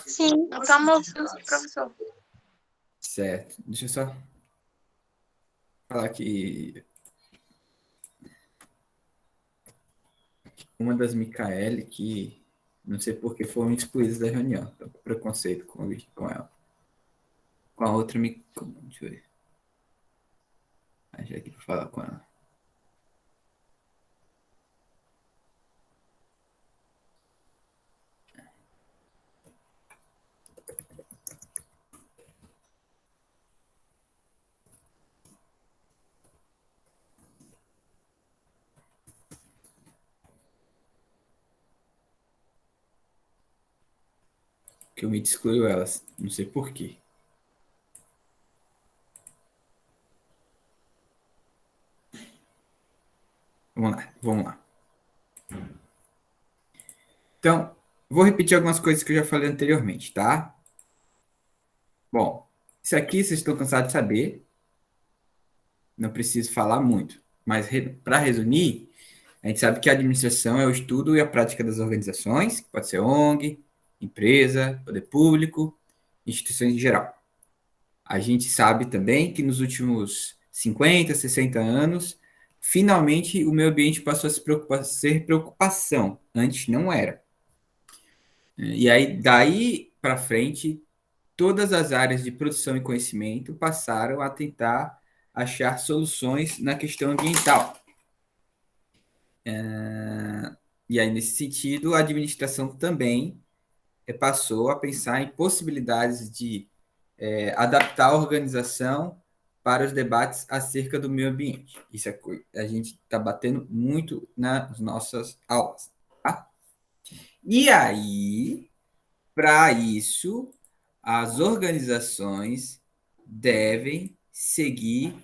Sim, estamos ouvindo o professor. Certo. Deixa eu só falar que uma das Micaele que não sei por que foram excluídas da reunião. Tô com preconceito com ela. Com a outra deixa eu ver. Achei aqui para falar com ela. Que o Meet excluiu elas. Não sei por quê. Vamos lá. Então, vou repetir algumas coisas que eu já falei anteriormente, tá? Bom, isso aqui vocês estão cansados de saber. Não preciso falar muito. Mas, para resumir, a gente sabe que a administração é o estudo e a prática das organizações, que pode ser ONG, empresa, poder público, instituições em geral. A gente sabe também que nos últimos 50, 60 anos, finalmente o meio ambiente passou a ser preocupação. Antes não era. E aí, daí para frente, todas as áreas de produção e conhecimento passaram a tentar achar soluções na questão ambiental. E aí, nesse sentido, a administração também passou a pensar em possibilidades de adaptar a organização para os debates acerca do meio ambiente. Isso é a gente está batendo muito nas nossas aulas. Tá? E aí, para isso, as organizações devem seguir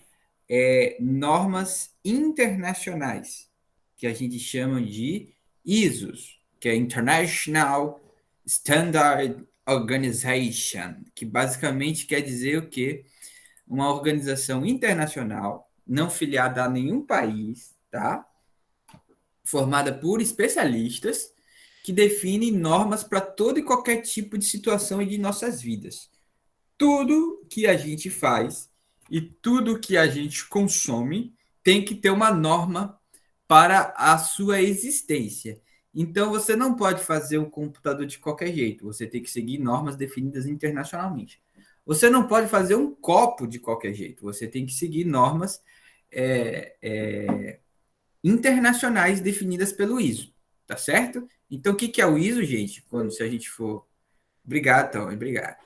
normas internacionais, que a gente chama de ISOs, que é International Standard Organization, que basicamente quer dizer o quê? Uma organização internacional, não filiada a nenhum país, tá? Formada por especialistas que definem normas para todo e qualquer tipo de situação de nossas vidas. Tudo que a gente faz e tudo que a gente consome tem que ter uma norma para a sua existência. Então, você não pode fazer um computador de qualquer jeito, você tem que seguir normas definidas internacionalmente. Você não pode fazer um copo de qualquer jeito, você tem que seguir normas é, é, internacionais definidas pelo ISO, tá certo? Então, o que é o ISO, gente? Quando se a gente for. Obrigado, Tom, obrigado.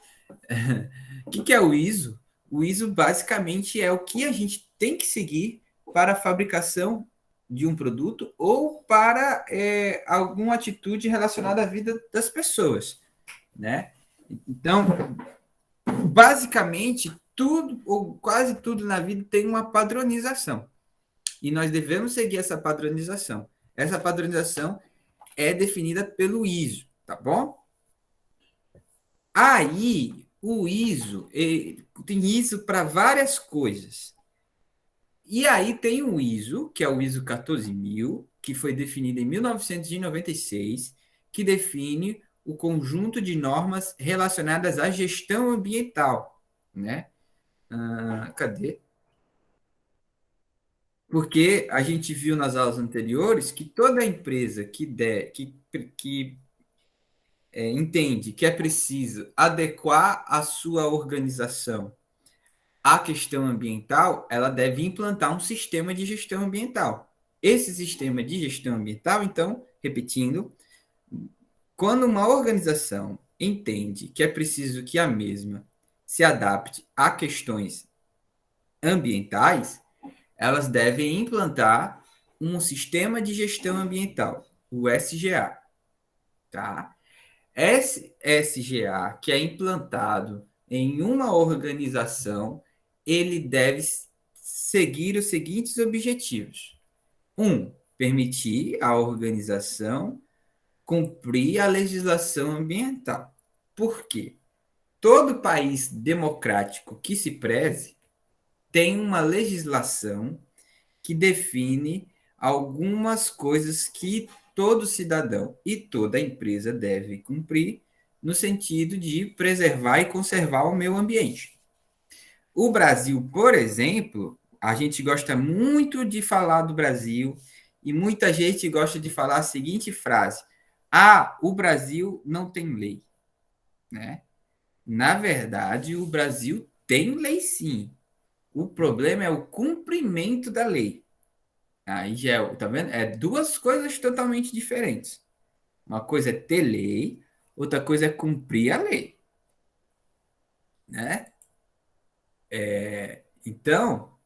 O que é o ISO? O ISO basicamente é o que a gente tem que seguir para a fabricação de um produto ou para alguma atitude relacionada à vida das pessoas, né? Então, basicamente, tudo ou quase tudo na vida tem uma padronização e nós devemos seguir essa padronização. Essa padronização é definida pelo ISO, tá bom? Aí, o ISO, tem ISO para várias coisas. E aí tem o ISO, que é o ISO 14000, que foi definido em 1996, que define o conjunto de normas relacionadas à gestão ambiental, né? Cadê? Porque a gente viu nas aulas anteriores que toda empresa que entende que é preciso adequar a sua organização à questão ambiental, ela deve implantar um sistema de gestão ambiental. Esse sistema de gestão ambiental, então, repetindo, quando uma organização entende que é preciso que a mesma se adapte a questões ambientais, elas devem implantar um sistema de gestão ambiental, o SGA, tá? Esse SGA, que é implantado em uma organização, ele deve seguir os seguintes objetivos. Um, permitir à organização cumprir a legislação ambiental. Por quê? Todo país democrático que se preze tem uma legislação que define algumas coisas que todo cidadão e toda empresa deve cumprir no sentido de preservar e conservar o meio ambiente. O Brasil, por exemplo, a gente gosta muito de falar do Brasil e muita gente gosta de falar a seguinte frase: ah, o Brasil não tem lei, né? Na verdade, o Brasil tem lei sim. O problema é o cumprimento da lei. Aí já é, tá vendo? É duas coisas totalmente diferentes. Uma coisa é ter lei, outra coisa é cumprir a lei, né? Então,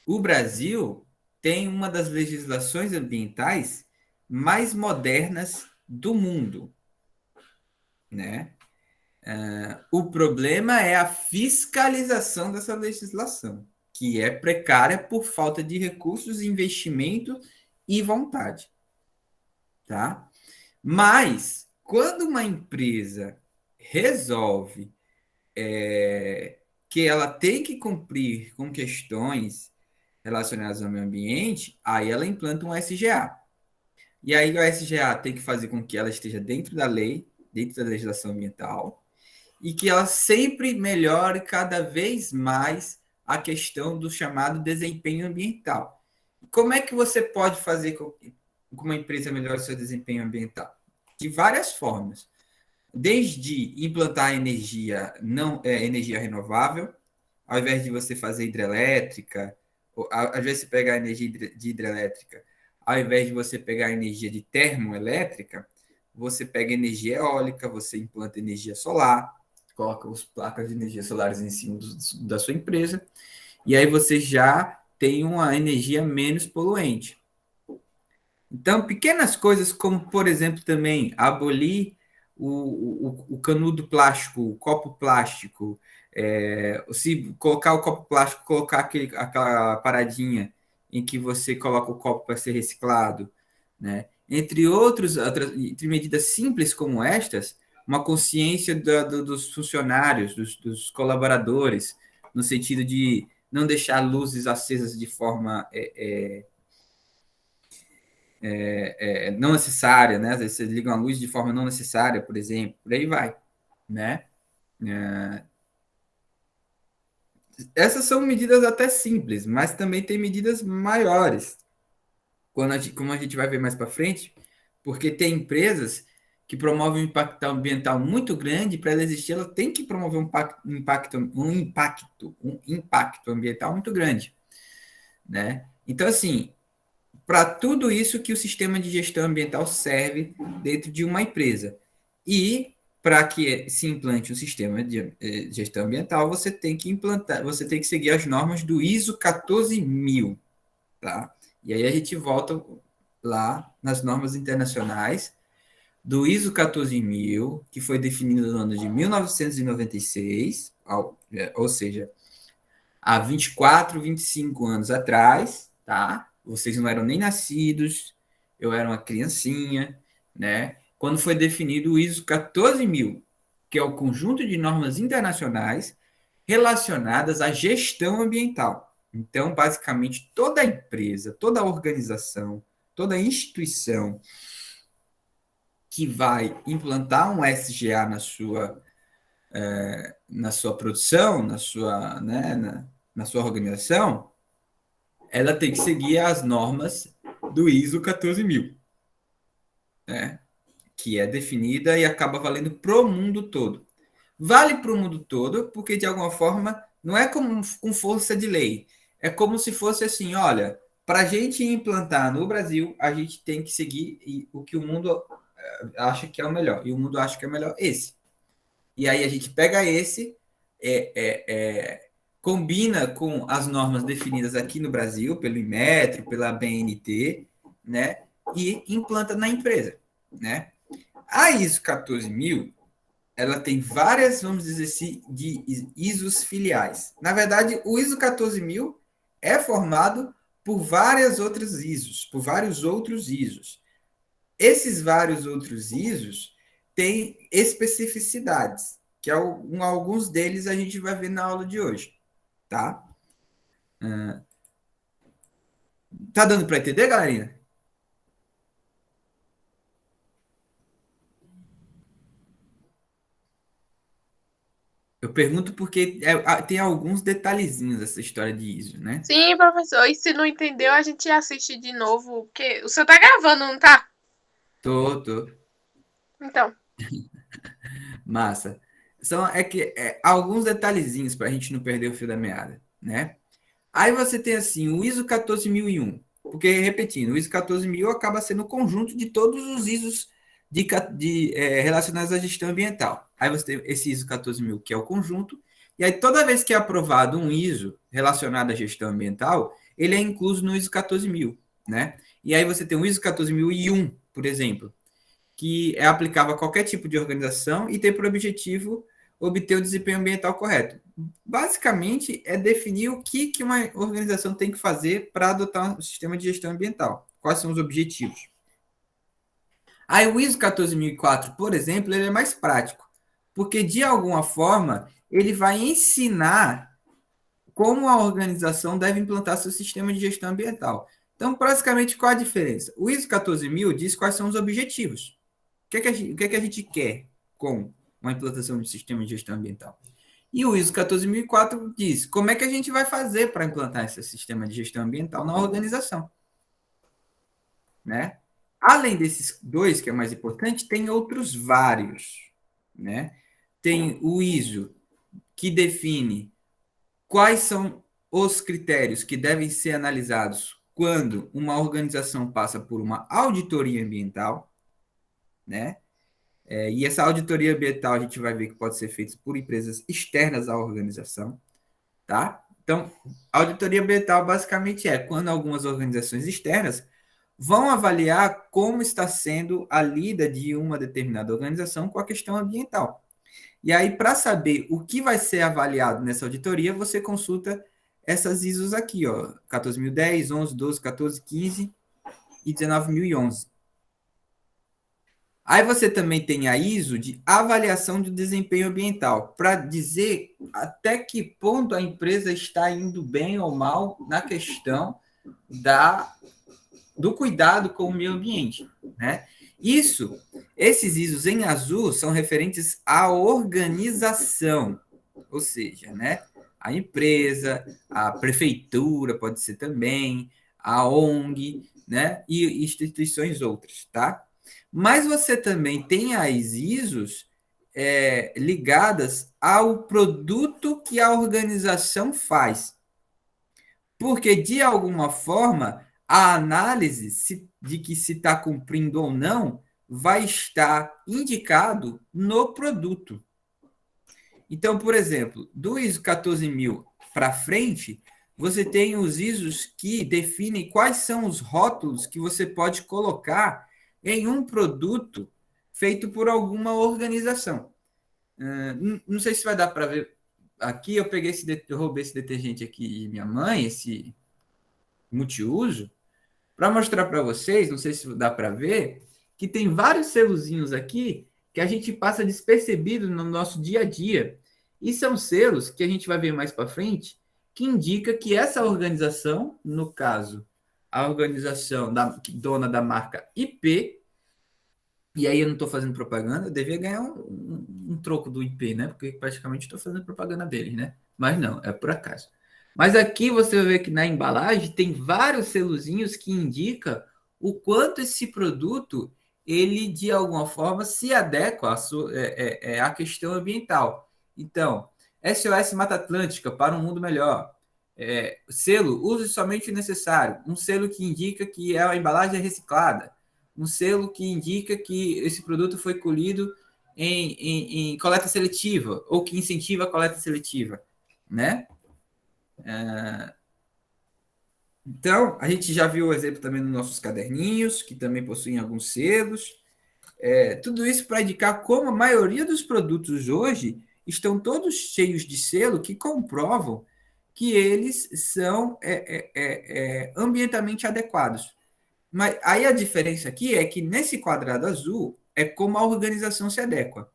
o Brasil tem uma das legislações ambientais mais modernas do mundo, né? O problema é a fiscalização dessa legislação, que é precária por falta de recursos, investimento e vontade, tá? Mas quando uma empresa resolve que ela tem que cumprir com questões relacionadas ao meio ambiente, aí ela implanta um SGA. E aí o SGA tem que fazer com que ela esteja dentro da lei, dentro da legislação ambiental, e que ela sempre melhore cada vez mais a questão do chamado desempenho ambiental. Como é que você pode fazer com que uma empresa melhore seu desempenho ambiental? De várias formas. Desde implantar energia renovável, ao invés de você fazer hidrelétrica, às vezes você pegar a energia de hidrelétrica, ao invés de você pegar a energia de termoelétrica, você pega energia eólica, você implanta energia solar, coloca as placas de energia solares em cima da sua empresa, e aí você já tem uma energia menos poluente. Então, pequenas coisas como, por exemplo, também abolir o canudo plástico, o copo plástico, se colocar o copo plástico, colocar aquela paradinha em que você coloca o copo para ser reciclado, né? Entre medidas simples como estas, uma consciência dos funcionários, dos colaboradores, no sentido de não deixar luzes acesas de forma não necessária, né? Às vezes você liga uma luz de forma não necessária, por exemplo, por aí vai, né? Essas são medidas até simples, mas também tem medidas maiores, como a gente vai ver mais para frente, porque tem empresas que promovem um impacto ambiental muito grande, para ela existir, ela tem que promover um impacto ambiental muito grande, né? Então, assim, para tudo isso que o sistema de gestão ambiental serve dentro de uma empresa. E para que se implante um sistema de gestão ambiental, você tem que seguir as normas do ISO 14000, tá? E aí a gente volta lá nas normas internacionais do ISO 14000, que foi definido no ano de 1996, ou seja, há 24, 25 anos atrás, tá? Vocês não eram nem nascidos, eu era uma criancinha, né? Quando foi definido o ISO 14000, que é o conjunto de normas internacionais relacionadas à gestão ambiental. Então, basicamente, toda empresa, toda organização, toda instituição que vai implantar um SGA na sua produção, na sua organização, ela tem que seguir as normas do ISO 14000, né? Que é definida e acaba valendo para o mundo todo. Vale para o mundo todo, porque de alguma forma não é como com força de lei. É como se fosse assim: olha, para a gente implantar no Brasil, a gente tem que seguir o que o mundo acha que é o melhor. E o mundo acha que é o melhor esse. E aí a gente pega esse, é, é, é, combina com as normas definidas aqui no Brasil, pelo Inmetro, pela BNT, né? E implanta na empresa, né? A ISO 14000, ela tem várias, vamos dizer assim, de ISOs filiais. Na verdade, o ISO 14000 é formado por várias outras ISOs, por vários outros ISOs. Esses vários outros ISOs têm especificidades, que alguns deles a gente vai ver na aula de hoje, tá? Tá dando para entender, galerinha? Eu pergunto porque tem alguns detalhezinhos essa história de ISO, né? Sim, professor. E se não entendeu, a gente assiste de novo. Porque o senhor tá gravando, não tá? Tô. Então. Massa. Alguns detalhezinhos para a gente não perder o fio da meada, né? Aí você tem assim o ISO 14001, porque repetindo, o ISO 14000 acaba sendo o conjunto de todos os ISOs relacionados à gestão ambiental. Aí você tem esse ISO 14000, que é o conjunto, e aí toda vez que é aprovado um ISO relacionado à gestão ambiental, ele é incluso no ISO 14000, né? E aí você tem o ISO 14001, por exemplo, que é aplicável a qualquer tipo de organização e tem por objetivo obter o desempenho ambiental correto. Basicamente, é definir o que uma organização tem que fazer para adotar um sistema de gestão ambiental. Quais são os objetivos? Aí o ISO 14004, por exemplo, ele é mais prático, porque de alguma forma ele vai ensinar como a organização deve implantar seu sistema de gestão ambiental. Então, basicamente, qual a diferença? O ISO 14000 diz quais são os objetivos. O que é que a gente quer com uma implantação de sistema de gestão ambiental? E o ISO 14004 diz como é que a gente vai fazer para implantar esse sistema de gestão ambiental na organização, né? Além desses dois, que é mais importante, tem outros vários, né? Tem o ISO, que define quais são os critérios que devem ser analisados quando uma organização passa por uma auditoria ambiental, né? E essa auditoria ambiental a gente vai ver que pode ser feita por empresas externas à organização, tá? Então, a auditoria ambiental basicamente é quando algumas organizações externas vão avaliar como está sendo a lida de uma determinada organização com a questão ambiental. E aí, para saber o que vai ser avaliado nessa auditoria, você consulta essas ISOs aqui, ó, 14.010, 11, 12, 14, 15 e 19.011. Aí você também tem a ISO de avaliação de desempenho ambiental, para dizer até que ponto a empresa está indo bem ou mal na questão do cuidado com o meio ambiente, né? Esses ISOs em azul são referentes à organização, ou seja, né? A empresa, a prefeitura pode ser também, a ONG, né? E instituições outras, tá? Mas você também tem as ISOs ligadas ao produto que a organização faz. Porque, de alguma forma, a análise de que se está cumprindo ou não vai estar indicado no produto. Então, por exemplo, do ISO 14000 para frente, você tem os ISOs que definem quais são os rótulos que você pode colocar em um produto feito por alguma organização. Não sei se vai dar para ver aqui. Eu roubei esse detergente aqui de minha mãe, esse multiuso, para mostrar para vocês, não sei se dá para ver, que tem vários selozinhos aqui que a gente passa despercebido no nosso dia a dia. E são selos que a gente vai ver mais para frente, que indica que essa organização, no caso, a organização dona da marca IP, e aí eu não estou fazendo propaganda, eu devia ganhar um troco do IP, né? Porque praticamente estou fazendo propaganda deles, né? Mas não, é por acaso. Mas aqui você vai ver que na embalagem tem vários selozinhos que indica o quanto esse produto ele de alguma forma se adequa à questão ambiental. Então, SOS Mata Atlântica para um mundo melhor. Selo, use somente o necessário. Um selo que indica que a embalagem é reciclada, um selo que indica que esse produto foi colhido em coleta seletiva ou que incentiva a coleta seletiva, né? Então, a gente já viu o exemplo também nos nossos caderninhos, que também possuem alguns selos. Tudo isso para indicar como a maioria dos produtos hoje estão todos cheios de selo que comprovam que eles são ambientalmente adequados. Mas aí a diferença aqui é que nesse quadrado azul é como a organização se adequa.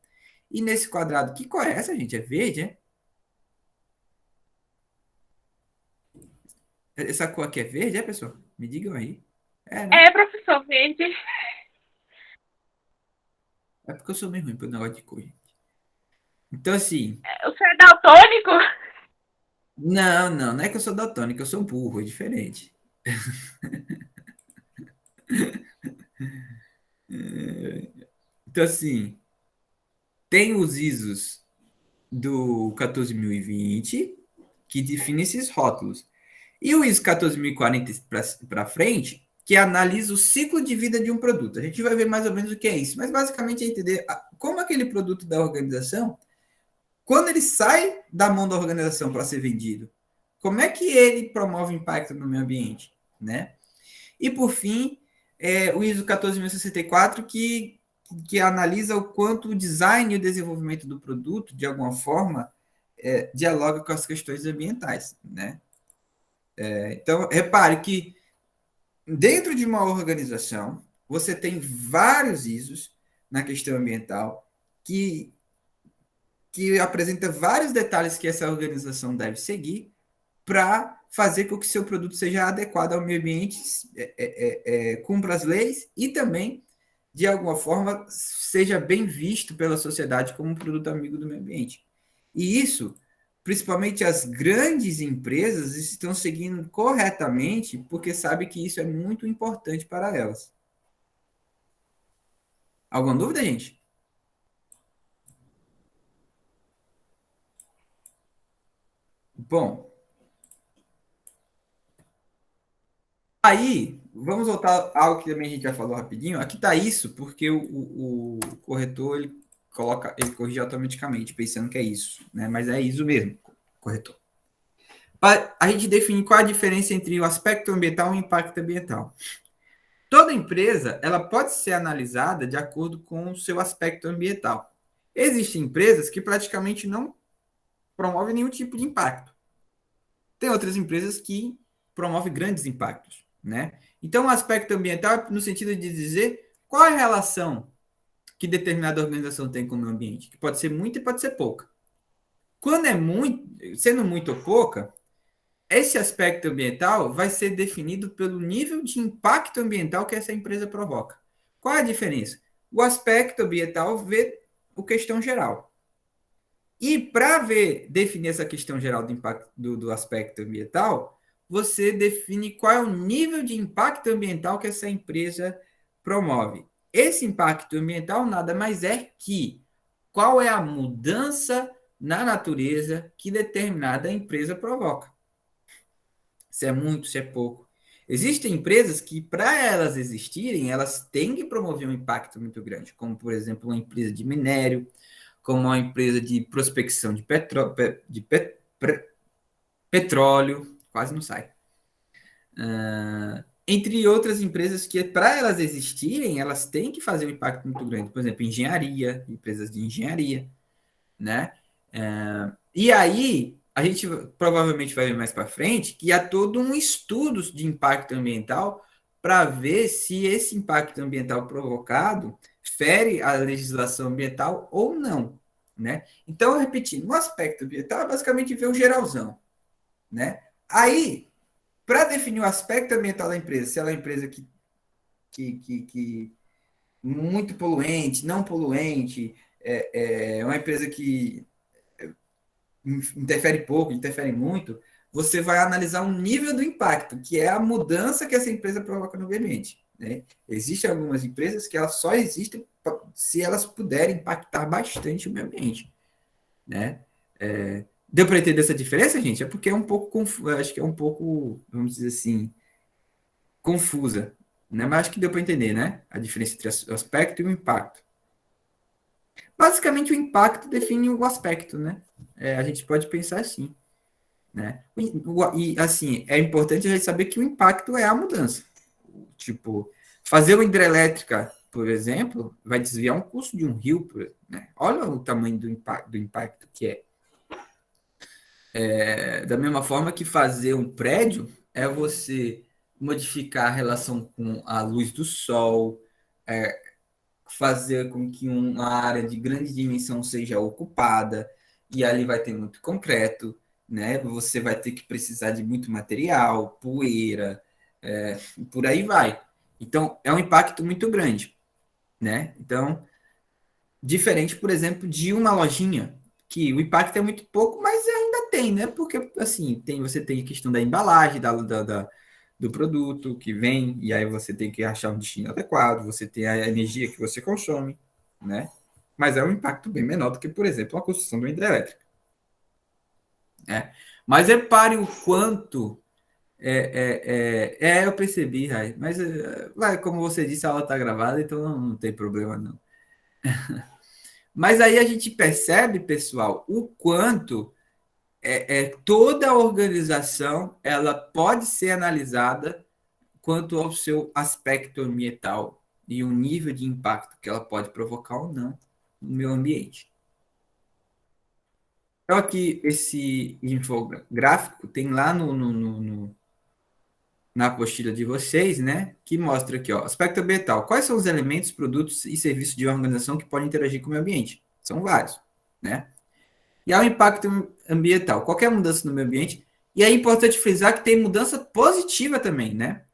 E nesse quadrado, que cor é essa, gente? É verde, é? Essa cor aqui é verde, é, pessoal? Me digam aí. É, né? É, professor Verde. É porque eu sou meio ruim pro negócio de cor, gente. Então, assim, O senhor é daltônico? Não, não, não é que eu sou daltônico, eu sou burro, é diferente. Então, assim, tem os ISOs do 14.020 que define esses rótulos. E o ISO 14.040 para frente, que analisa o ciclo de vida de um produto. A gente vai ver mais ou menos o que é isso, mas basicamente é entender como aquele produto da organização, quando ele sai da mão da organização para ser vendido, como é que ele promove impacto no meio ambiente, né? E por fim, o ISO 14.064, que analisa o quanto o design e o desenvolvimento do produto, de alguma forma, dialoga com as questões ambientais, né? Então, repare que dentro de uma organização, você tem vários ISOs na questão ambiental que, que apresenta vários detalhes que essa organização deve seguir para fazer com que seu produto seja adequado ao meio ambiente, cumpra as leis e também, de alguma forma, seja bem visto pela sociedade como um produto amigo do meio ambiente. E isso, principalmente as grandes empresas, estão seguindo corretamente porque sabem que isso é muito importante para elas. Alguma dúvida, gente? Bom, aí, vamos voltar a algo que também a gente já falou rapidinho. Aqui está isso, porque o corretor ele corrige automaticamente, pensando que é isso, né? Mas é isso mesmo, corretor. A gente define qual a diferença entre o aspecto ambiental e o impacto ambiental. Toda empresa ela pode ser analisada de acordo com o seu aspecto ambiental. Existem empresas que praticamente não promovem nenhum tipo de impacto. Tem outras empresas que promovem grandes impactos, né? Então, o aspecto ambiental é no sentido de dizer qual é a relação que determinada organização tem com o meio ambiente, que pode ser muita e pode ser pouca. Quando é muito, sendo muito ou pouca, esse aspecto ambiental vai ser definido pelo nível de impacto ambiental que essa empresa provoca. Qual é a diferença? O aspecto ambiental vê a questão geral. E para definir essa questão geral do impacto do aspecto ambiental, você define qual é o nível de impacto ambiental que essa empresa promove. Esse impacto ambiental nada mais é que qual é a mudança na natureza que determinada empresa provoca. Se é muito, se é pouco. Existem empresas que, para elas existirem, elas têm que promover um impacto muito grande, como, por exemplo, uma empresa de minério, como uma empresa de prospecção petróleo, quase não sai. Entre outras empresas que, para elas existirem, elas têm que fazer um impacto muito grande. Por exemplo, engenharia, empresas de engenharia, né? E aí, a gente provavelmente vai ver mais para frente que há todo um estudo de impacto ambiental para ver se esse impacto ambiental provocado fere a legislação ambiental ou não, né? Então, repetindo, o aspecto ambiental é basicamente ver o geralzão, né? Aí, para definir o aspecto ambiental da empresa, se ela é uma empresa que muito poluente, não poluente, é uma empresa que interfere pouco, interfere muito, você vai analisar um nível do impacto, que é a mudança que essa empresa provoca no ambiente. Né? Existem algumas empresas que elas só existem se elas puderem impactar bastante o meio ambiente. Né? Deu para entender essa diferença, gente? É porque é um pouco confuso, acho que é um pouco, vamos dizer assim, confusa. Né? Mas acho que deu para entender, né? A diferença entre o aspecto e o impacto. Basicamente, o impacto define o aspecto, né? A gente pode pensar assim, né? E, assim, é importante a gente saber que o impacto é a mudança. Tipo, fazer uma hidrelétrica, por exemplo, vai desviar um curso de um rio, né? Olha o tamanho do impacto que é. Da mesma forma que fazer um prédio é você modificar a relação com a luz do sol, fazer com que uma área de grande dimensão seja ocupada, e ali vai ter muito concreto, né? Você vai ter que precisar de muito material, poeira, por aí vai. Então, é um impacto muito grande, né? Então, diferente, por exemplo, de uma lojinha, que o impacto é muito pouco, mas ainda tem, né? Porque, assim, você tem a questão da embalagem, do produto que vem, e aí você tem que achar um destino adequado, você tem a energia que você consome, né? Mas é um impacto bem menor do que, por exemplo, a construção de uma hidrelétrica, né? Mas repare o quanto eu percebi, Rai, mas vai, como você disse, a aula está gravada, então não tem problema não. Mas aí a gente percebe, pessoal, o quanto toda a organização ela pode ser analisada quanto ao seu aspecto ambiental e o nível de impacto que ela pode provocar ou não no meio ambiente. Então, aqui, esse infográfico tem lá na apostila de vocês, né? Que mostra aqui, ó, aspecto ambiental. Quais são os elementos, produtos e serviços de uma organização que podem interagir com o meio ambiente? São vários, né? E há o impacto ambiental. Qualquer mudança no meio ambiente. E é importante frisar que tem mudança positiva também, né?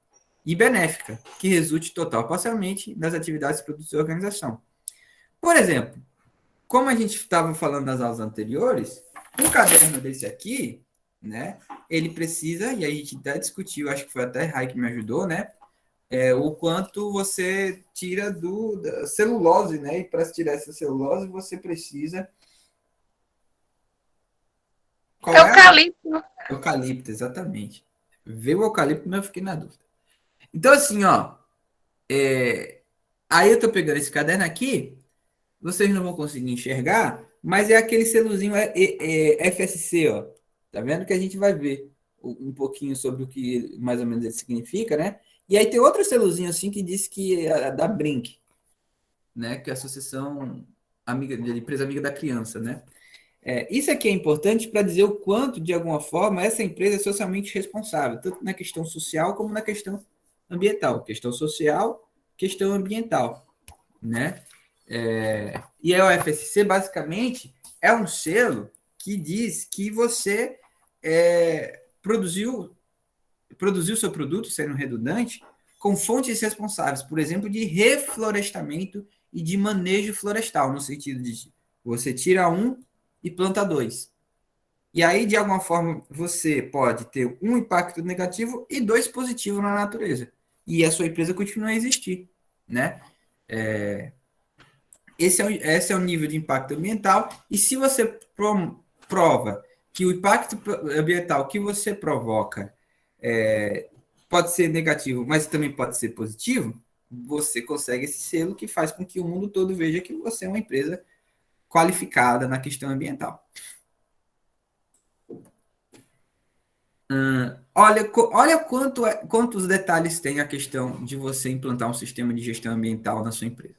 E benéfica, que resulte total parcialmente das atividades, produtos e organização. Por exemplo, como a gente estava falando nas aulas anteriores, um caderno desse aqui, né? Ele precisa, e a gente até discutiu, acho que foi até Rai que me ajudou, né? O quanto você tira da celulose, né? E para tirar essa celulose, você precisa. Qual é? Eucalipto. Eucalipto, exatamente. Veio o eucalipto, mas eu fiquei na dúvida. Então, assim, ó. Aí eu tô pegando esse caderno aqui, vocês não vão conseguir enxergar, mas é aquele selozinho FSC, ó. Tá vendo que a gente vai ver um pouquinho sobre o que mais ou menos ele significa, né? E aí tem outro selozinho assim que diz que é da Brinc, né? Que é a Associação Amiga de Empresa Amiga da Criança, né? Isso aqui é importante para dizer o quanto, de alguma forma, essa empresa é socialmente responsável, tanto na questão social como na questão ambiental. Questão social, questão ambiental, né? E a UFSC, basicamente, é um selo que diz que você produziu seu produto, sendo redundante, com fontes responsáveis, por exemplo, de reflorestamento e de manejo florestal, no sentido de você tira um e planta dois. E aí, de alguma forma, você pode ter um impacto negativo e dois positivos na natureza. E a sua empresa continua a existir, né? Esse é o nível de impacto ambiental. E se você prova que o impacto ambiental que você provoca pode ser negativo, mas também pode ser positivo, você consegue esse selo que faz com que o mundo todo veja que você é uma empresa qualificada na questão ambiental. Olha quantos detalhes tem a questão de você implantar um sistema de gestão ambiental na sua empresa.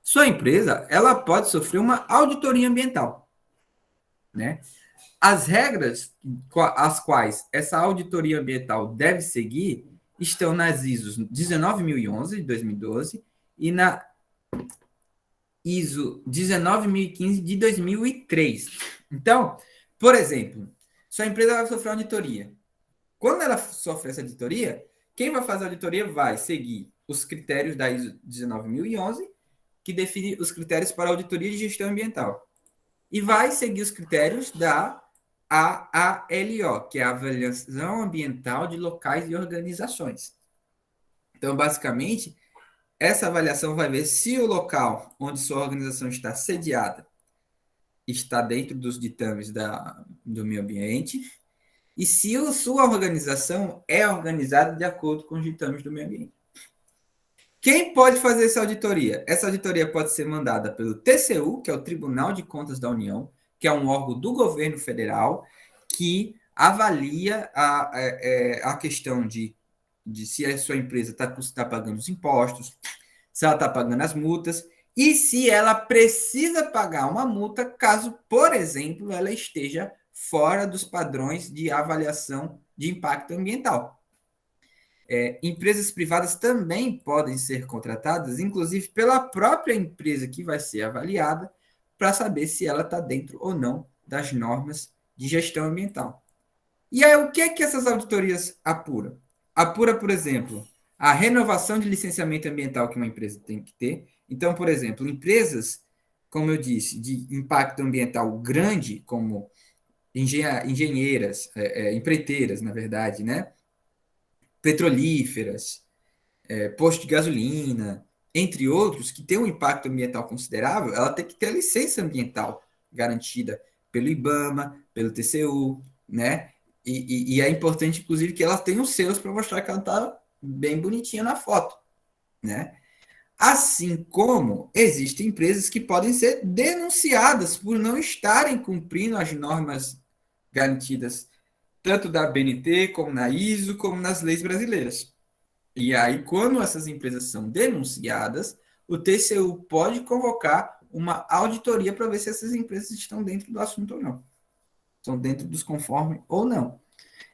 Sua empresa, ela pode sofrer uma auditoria ambiental, né? As regras as quais essa auditoria ambiental deve seguir estão nas ISOs 19011 de 2012 e na ISO 19015 de 2003. Então, por exemplo, sua empresa vai sofrer auditoria. Quando ela sofre essa auditoria, quem vai fazer a auditoria vai seguir os critérios da ISO 19011, que define os critérios para a auditoria de gestão ambiental. E vai seguir os critérios da AALO, que é a Avaliação Ambiental de Locais e Organizações. Então, basicamente, essa avaliação vai ver se o local onde sua organização está sediada está dentro dos ditames do meio ambiente e se a sua organização é organizada de acordo com os ditames do meio ambiente. Quem pode fazer essa auditoria? Essa auditoria pode ser mandada pelo TCU, que é o Tribunal de Contas da União, que é um órgão do governo federal que avalia a questão de se a sua empresa está pagando os impostos, se ela está pagando as multas e se ela precisa pagar uma multa caso, por exemplo, ela esteja fora dos padrões de avaliação de impacto ambiental. Empresas privadas também podem ser contratadas, inclusive pela própria empresa que vai ser avaliada, para saber se ela está dentro ou não das normas de gestão ambiental. E aí, o que é que essas auditorias apuram? Apura, por exemplo, a renovação de licenciamento ambiental que uma empresa tem que ter. Então, por exemplo, empresas como eu disse, de impacto ambiental grande, como engenheiras, empreiteiras, na verdade, né? Petrolíferas, posto de gasolina, entre outros, que tem um impacto ambiental considerável, ela tem que ter a licença ambiental garantida pelo IBAMA, pelo TCU, né? E é importante, inclusive, que ela tenha os selos para mostrar que ela está bem bonitinha na foto, né? Assim como existem empresas que podem ser denunciadas por não estarem cumprindo as normas garantidas tanto da BNT, como na ISO, como nas leis brasileiras. E aí, quando essas empresas são denunciadas, o TCU pode convocar uma auditoria para ver se essas empresas estão dentro do assunto ou não. Estão dentro dos conformes ou não.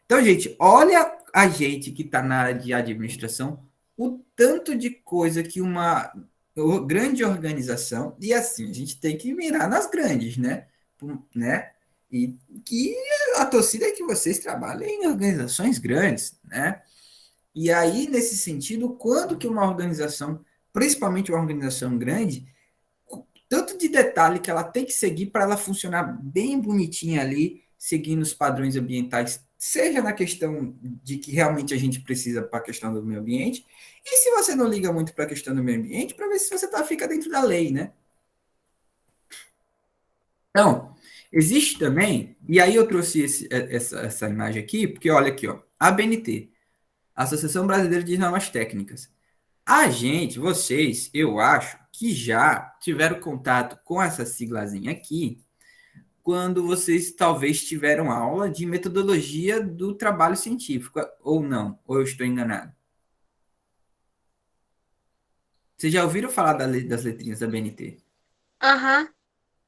Então, gente, olha a gente que está na área de administração, o tanto de coisa que uma grande organização, e assim, a gente tem que mirar nas grandes, né? E que a torcida é que vocês trabalhem em organizações grandes, né? E aí, nesse sentido, quando que uma organização, principalmente uma organização grande, tanto de detalhe que ela tem que seguir para ela funcionar bem bonitinha ali, seguindo os padrões ambientais, seja na questão de que realmente a gente precisa para a questão do meio ambiente, e se você não liga muito para a questão do meio ambiente, para ver se você fica dentro da lei, né? Então, existe também, e aí eu trouxe essa imagem aqui, porque olha aqui, ó, a ABNT, Associação Brasileira de Normas Técnicas. A gente, vocês, eu acho que já tiveram contato com essa siglazinha aqui quando vocês talvez tiveram aula de metodologia do trabalho científico, ou não, ou eu estou enganado. Vocês já ouviram falar das letrinhas da BNT, Aham.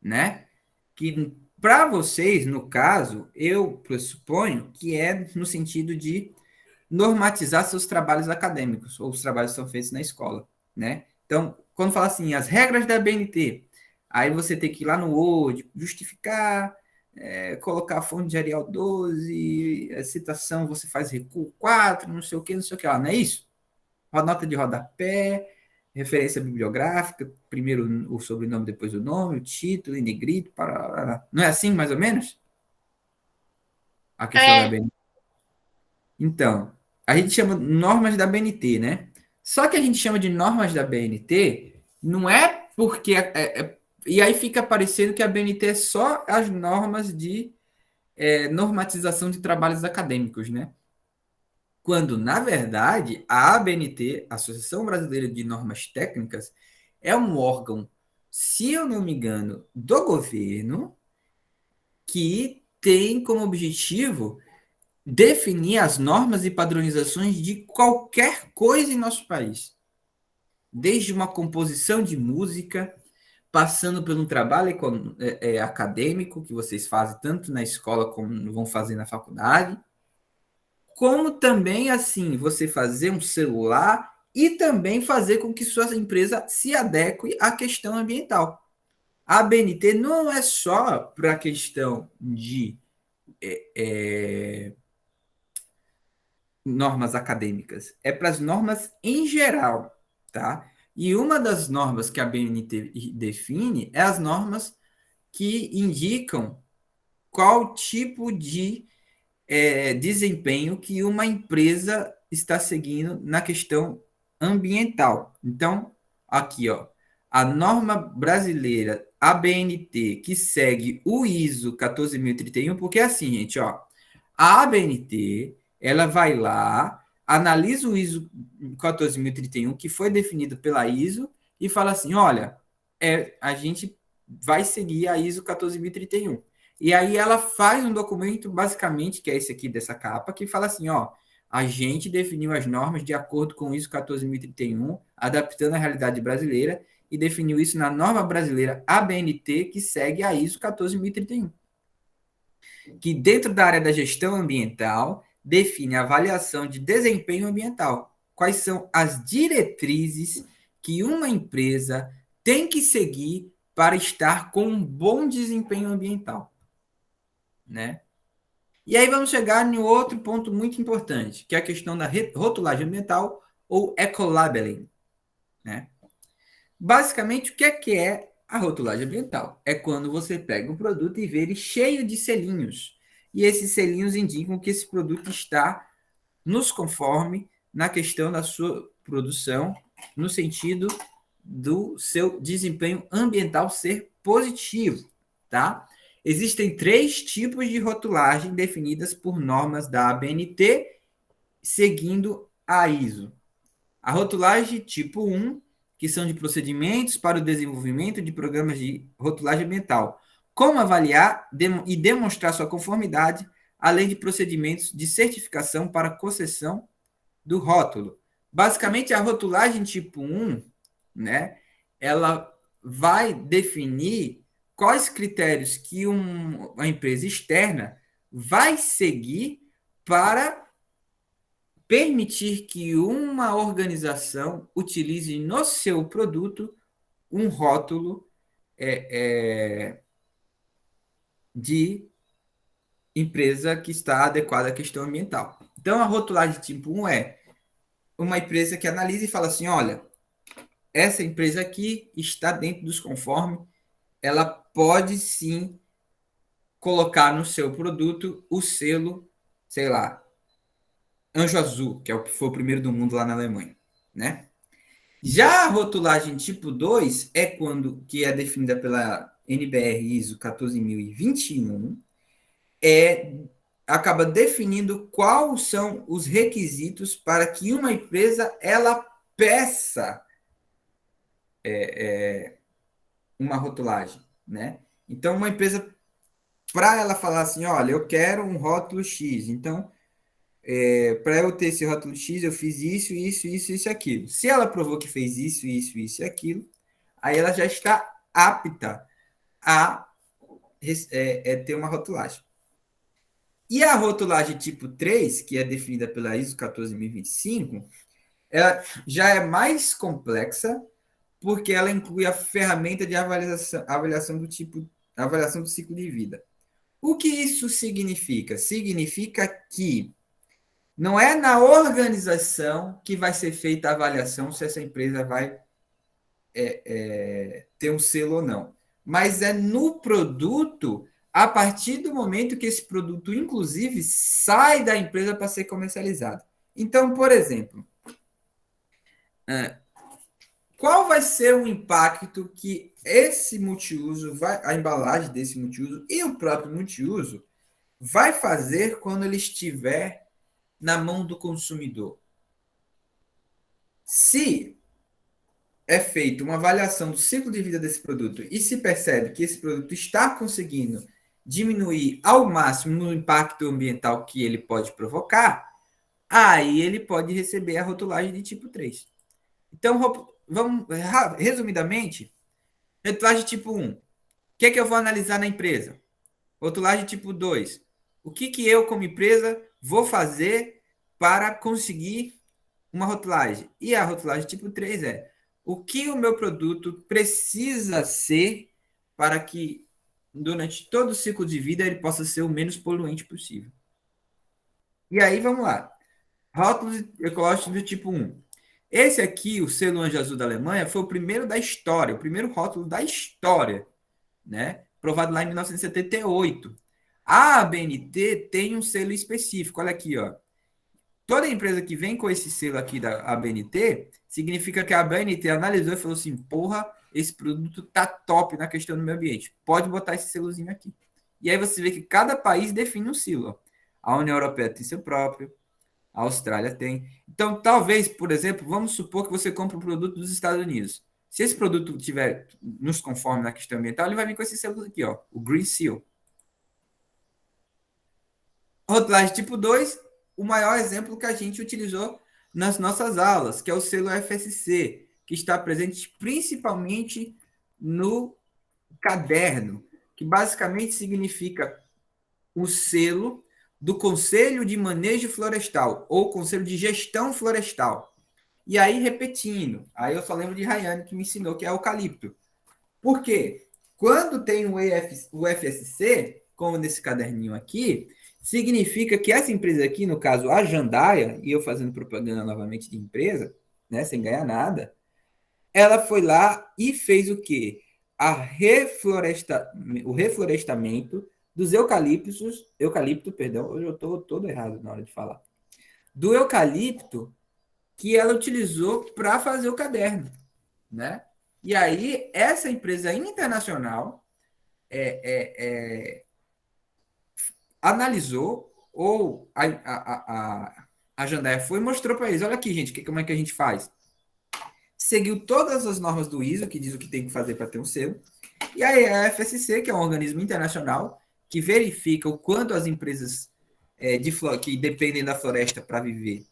né? Que para vocês, no caso, eu pressuponho que é no sentido de normatizar seus trabalhos acadêmicos, ou os trabalhos que são feitos na escola, né? Então, quando fala assim, as regras da BNT, aí você tem que ir lá no Word, justificar, colocar a fonte de Arial 12, a citação você faz recuo 4, não sei o que lá, não é isso? Nota de rodapé, referência bibliográfica, primeiro o sobrenome, depois o nome, o título, em negrito, para... Não é assim, mais ou menos? A questão da É. BNT. Então, a gente chama normas da BNT, né? Só que a gente chama de normas da BNT, não é porque. E aí fica parecendo que a BNT é só as normas de normatização de trabalhos acadêmicos, né? Quando, na verdade, a ABNT, Associação Brasileira de Normas Técnicas, é um órgão, se eu não me engano, do governo, que tem como objetivo definir as normas e padronizações de qualquer coisa em nosso país. Desde uma composição de música, passando por um trabalho acadêmico, que vocês fazem tanto na escola como vão fazer na faculdade, como também, assim, você fazer um celular e também fazer com que sua empresa se adeque à questão ambiental. A BNT não é só para a questão de normas acadêmicas, é para as normas em geral, tá? E uma das normas que a BNT define é as normas que indicam qual tipo de desempenho que uma empresa está seguindo na questão ambiental. Então, aqui, ó, a norma brasileira ABNT que segue o ISO 14031, porque é assim, gente, ó, a ABNT, ela vai lá, analisa o ISO 14031, que foi definido pela ISO, e fala assim: olha, a gente vai seguir a ISO 14031. E aí ela faz um documento, basicamente, que é esse aqui dessa capa, que fala assim: ó, a gente definiu as normas de acordo com o ISO 14031, adaptando a realidade brasileira, e definiu isso na norma brasileira ABNT, que segue a ISO 14031, que dentro da área da gestão ambiental define a avaliação de desempenho ambiental. Quais são as diretrizes que uma empresa tem que seguir para estar com um bom desempenho ambiental, né? E aí vamos chegar em outro ponto muito importante, que é a questão da rotulagem ambiental ou ecolabeling, né? Basicamente, o que é A rotulagem ambiental é quando você pega o produto e vê ele cheio de selinhos. E esses selinhos indicam que esse produto está nos conforme na questão da sua produção, no sentido do seu desempenho ambiental ser positivo, tá? Existem 3 tipos de rotulagem definidas por normas da ABNT, seguindo a ISO. A rotulagem tipo 1, que são de procedimentos para o desenvolvimento de programas de rotulagem ambiental. Como avaliar e demonstrar sua conformidade, além de procedimentos de certificação para concessão do rótulo. Basicamente, a rotulagem tipo 1, né, ela vai definir quais critérios que uma empresa externa vai seguir para permitir que uma organização utilize no seu produto um rótulo de empresa que está adequada à questão ambiental. Então, a rotulagem tipo 1 é uma empresa que analisa e fala assim, olha, essa empresa aqui está dentro dos conformes, ela pode sim colocar no seu produto o selo, sei lá, Anjo Azul, que é o que foi o primeiro do mundo lá na Alemanha, né? Já a rotulagem tipo 2 é quando que é definida pela NBR ISO 14021, é acaba definindo quais são os requisitos para que uma empresa ela peça uma rotulagem, né? Então uma empresa para ela falar assim, olha, eu quero um rótulo X, então para eu ter esse rótulo X, eu fiz isso, isso, isso, isso, aquilo. Se ela provou que fez isso, isso, isso e aquilo, aí ela já está apta a ter uma rotulagem. E a rotulagem tipo 3, que é definida pela ISO 14025, ela já é mais complexa, porque ela inclui a ferramenta de avaliação do tipo, avaliação do ciclo de vida. O que isso significa? Significa que não é na organização que vai ser feita a avaliação se essa empresa vai ter um selo ou não. Mas é no produto, a partir do momento que esse produto, inclusive, sai da empresa para ser comercializado. Então, por exemplo, qual vai ser o impacto que esse multiuso, a embalagem desse multiuso e o próprio multiuso vai fazer quando ele estiver na mão do consumidor? Se é feita uma avaliação do ciclo de vida desse produto e se percebe que esse produto está conseguindo diminuir ao máximo o impacto ambiental que ele pode provocar, aí ele pode receber a rotulagem de tipo 3. Então, vamos resumidamente, rotulagem tipo 1. O que é que eu vou analisar na empresa? Rotulagem tipo 2. O que eu, como empresa, vou fazer para conseguir uma rotulagem? E a rotulagem tipo 3 é o que o meu produto precisa ser para que, durante todo o ciclo de vida, ele possa ser o menos poluente possível. E aí, vamos lá. Rótulos ecológicos do tipo 1. Esse aqui, o selo Anjo Azul da Alemanha, foi o primeiro da história, o primeiro rótulo da história, né? Aprovado lá em 1978. A ABNT tem um selo específico, olha aqui, ó. Toda empresa que vem com esse selo aqui da ABNT, significa que a ABNT analisou e falou assim, porra, esse produto tá top na questão do meio ambiente. Pode botar esse selozinho aqui. E aí você vê que cada país define um selo. Ó. A União Europeia tem seu próprio, a Austrália tem. Então, talvez, por exemplo, vamos supor que você compra um produto dos Estados Unidos. Se esse produto tiver nos conforme na questão ambiental, ele vai vir com esse selo aqui, ó, o Green Seal. Rotulagem tipo 2, o maior exemplo que a gente utilizou nas nossas aulas, que é o selo FSC, que está presente principalmente no caderno, que basicamente significa o selo do Conselho de Manejo Florestal, ou Conselho de Gestão Florestal. E aí, repetindo, aí eu só lembro de Rayane, que me ensinou que é eucalipto. Por quê? Quando tem o FSC, como nesse caderninho aqui, significa que essa empresa aqui, no caso a Jandaia, e eu fazendo propaganda novamente de empresa, né, sem ganhar nada, ela foi lá e fez o quê? o reflorestamento dos eucalipto, perdão, hoje eu estou todo errado na hora de falar, do eucalipto que ela utilizou para fazer o caderno, né? E aí, essa empresa internacional analisou, ou a Jandaia foi e mostrou para eles, olha aqui, gente, como é que a gente faz? Seguiu todas as normas do ISO, que diz o que tem que fazer para ter um selo, e aí a FSC, que é um organismo internacional, que verifica o quanto as empresas que dependem da floresta para viver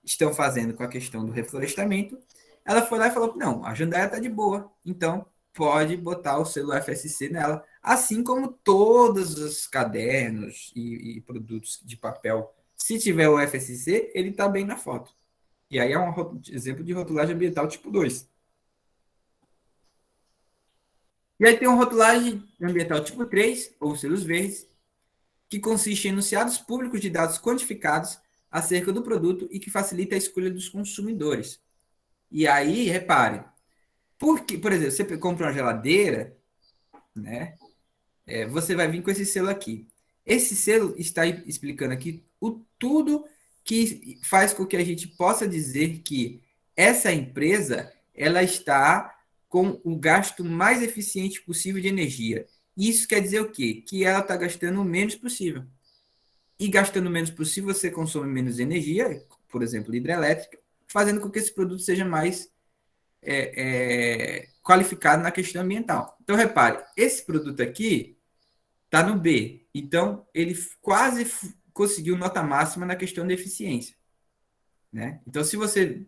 estão fazendo com a questão do reflorestamento, ela foi lá e falou, não, a Jandaia está de boa, então pode botar o selo FSC nela, assim como todos os cadernos e produtos de papel. Se tiver o FSC, ele está bem na foto. E aí é um exemplo de rotulagem ambiental tipo 2. E aí tem um rotulagem ambiental tipo 3, ou selos verdes, que consiste em enunciados públicos de dados quantificados acerca do produto e que facilita a escolha dos consumidores. E aí, repare, porque, por exemplo, você compra uma geladeira, né? Você vai vir com esse selo aqui. Esse selo está explicando aqui tudo que faz com que a gente possa dizer que essa empresa ela está com o gasto mais eficiente possível de energia. Isso quer dizer o quê? Que ela está gastando o menos possível. E gastando menos possível, você consome menos energia, por exemplo, hidrelétrica, fazendo com que esse produto seja mais qualificado na questão ambiental. Então, repare, esse produto aqui está no B. Então, ele quase conseguiu nota máxima na questão de eficiência. Né? Então, se você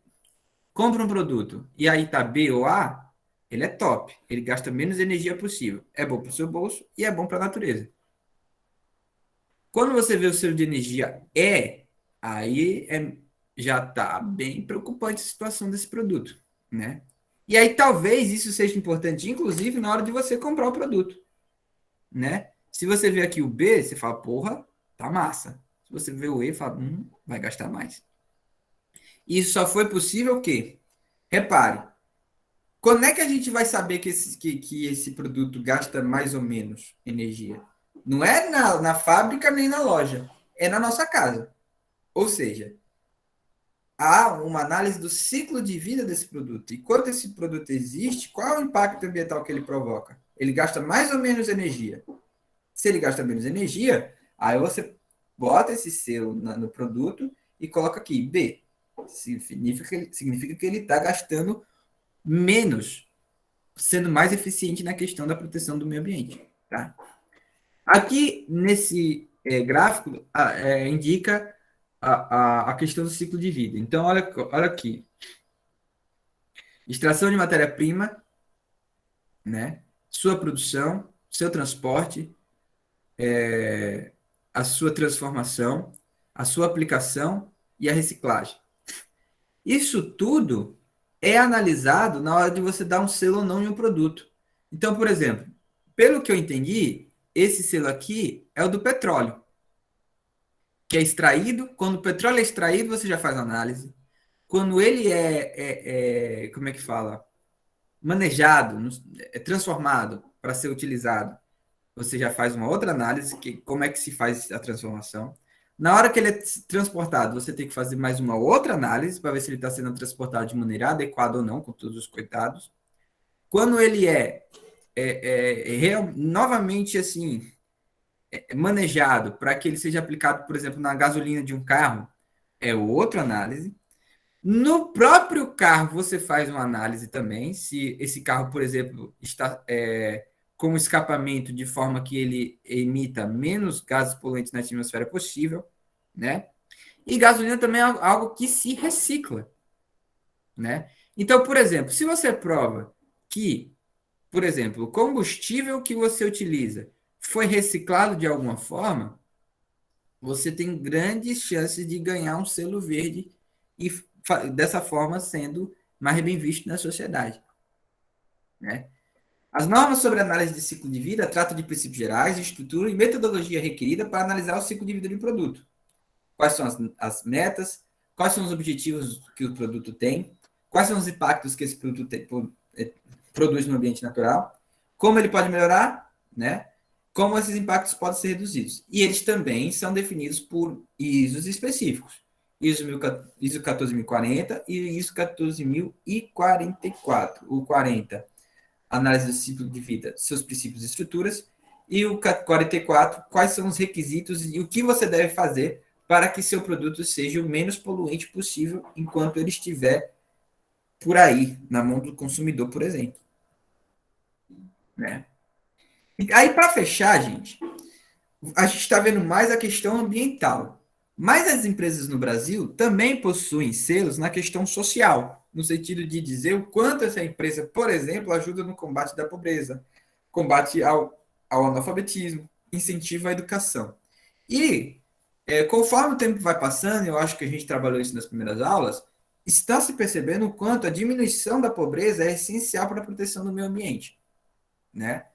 compra um produto e aí está B ou A, ele é top. Ele gasta menos energia possível. É bom para o seu bolso e é bom para a natureza. Quando você vê o selo de energia aí já está bem preocupante a situação desse produto. Né? E aí talvez isso seja importante, inclusive, na hora de você comprar o produto. Né? Se você vê aqui o B, você fala, porra, tá massa. Se você vê o E, fala, vai gastar mais. Isso só foi possível o quê? Repare, quando é que a gente vai saber que esse produto gasta mais ou menos energia? Não é na fábrica nem na loja, é na nossa casa. Ou seja, há uma análise do ciclo de vida desse produto. Enquanto esse produto existe, qual é o impacto ambiental que ele provoca? Ele gasta mais ou menos energia. Se ele gasta menos energia, aí você bota esse selo no produto e coloca aqui B. Significa que ele está gastando menos, sendo mais eficiente na questão da proteção do meio ambiente. Tá? Aqui, nesse gráfico, indica a questão do ciclo de vida. Então, olha aqui. Extração de matéria-prima, né? Sua produção, seu transporte, a sua transformação, a sua aplicação e a reciclagem. Isso tudo é analisado na hora de você dar um selo ou não em um produto. Então, por exemplo, pelo que eu entendi, esse selo aqui é o do petróleo, que é extraído. Quando o petróleo é extraído, você já faz análise. Quando ele como é que fala? Manejado, transformado para ser utilizado, você já faz uma outra análise, como é que se faz a transformação. Na hora que ele é transportado, você tem que fazer mais uma outra análise para ver se ele está sendo transportado de maneira adequada ou não, com todos os cuidados. Quando ele novamente assim manejado para que ele seja aplicado, por exemplo, na gasolina de um carro, é outra análise. No próprio carro, você faz uma análise também, se esse carro, por exemplo, está com escapamento de forma que ele emita menos gases poluentes na atmosfera possível, né? E gasolina também é algo que se recicla, né? Então, por exemplo, se você prova que, por exemplo, o combustível que você utiliza foi reciclado de alguma forma, você tem grandes chances de ganhar um selo verde e dessa forma sendo mais bem visto na sociedade, né? As normas sobre análise de ciclo de vida tratam de princípios gerais, estrutura e metodologia requerida para analisar o ciclo de vida de um produto. Quais são as metas, quais são os objetivos que o produto tem, quais são os impactos que esse produto produz no ambiente natural, Como ele pode melhorar, né? Como esses impactos podem ser reduzidos. E eles também são definidos por ISOs específicos. ISO 14040 e ISO 14044. O 40, análise do ciclo de vida, seus princípios e estruturas. E o 44, quais são os requisitos e o que você deve fazer para que seu produto seja o menos poluente possível enquanto ele estiver por aí, na mão do consumidor, por exemplo. Né? E aí, para fechar, gente, a gente está vendo mais a questão ambiental. Mas as empresas no Brasil também possuem selos na questão social, no sentido de dizer o quanto essa empresa, por exemplo, ajuda no combate da pobreza, combate ao analfabetismo, incentiva a educação. E, conforme o tempo vai passando, eu acho que a gente trabalhou isso nas primeiras aulas, está se percebendo o quanto a diminuição da pobreza é essencial para a proteção do meio ambiente, né?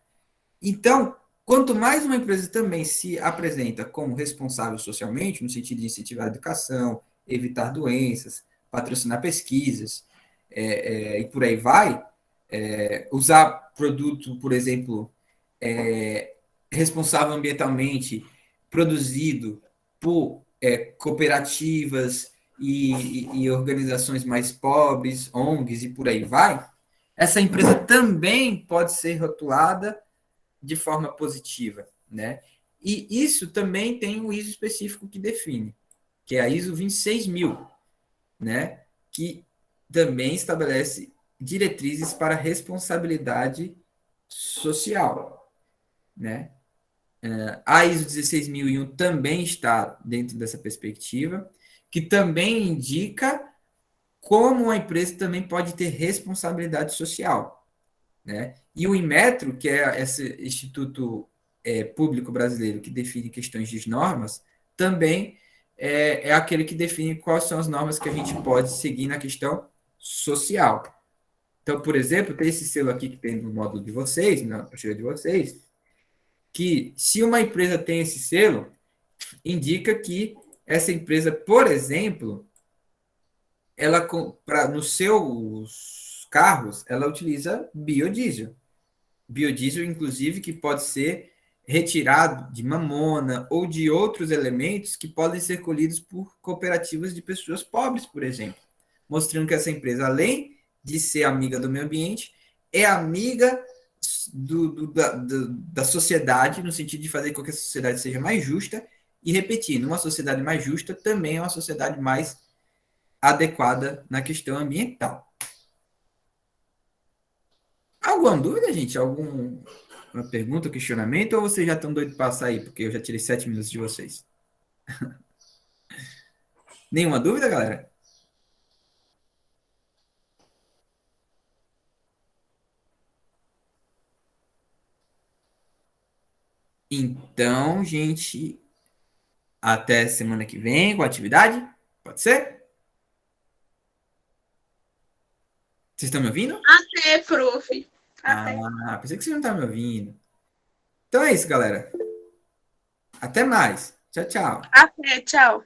Então, quanto mais uma empresa também se apresenta como responsável socialmente, no sentido de incentivar a educação, evitar doenças, patrocinar pesquisas, e por aí vai, usar produto, por exemplo, responsável ambientalmente, produzido por cooperativas e organizações mais pobres, ONGs e por aí vai, essa empresa também pode ser rotulada de forma positiva, né? E isso também tem um ISO específico que define, que é a ISO 26000, né? Que também estabelece diretrizes para responsabilidade social, né? A ISO 16001 também está dentro dessa perspectiva, que também indica como a empresa também pode ter responsabilidade social, né? E o Inmetro, que é esse instituto público brasileiro que define questões de normas, também é aquele que define quais são as normas que a gente pode seguir na questão social. Então, por exemplo, tem esse selo aqui que tem no módulo de vocês, na apostila de vocês, que se uma empresa tem esse selo, indica que essa empresa, por exemplo, ela nos seus carros, ela utiliza biodiesel. Biodiesel, inclusive, que pode ser retirado de mamona ou de outros elementos que podem ser colhidos por cooperativas de pessoas pobres, por exemplo. Mostrando que essa empresa, além de ser amiga do meio ambiente, é amiga da sociedade, no sentido de fazer com que a sociedade seja mais justa. E repetindo, uma sociedade mais justa também é uma sociedade mais adequada na questão ambiental. Alguma dúvida, gente? Alguma pergunta, questionamento? Ou vocês já estão doidos para sair? Porque eu já tirei 7 minutos de vocês. Nenhuma dúvida, galera? Então, gente, até semana que vem com a atividade. Pode ser? Vocês estão me ouvindo? Até, prof. Até. Pensei que vocês não estavam me ouvindo. Então é isso, galera. Até mais. Tchau, tchau. Até, tchau.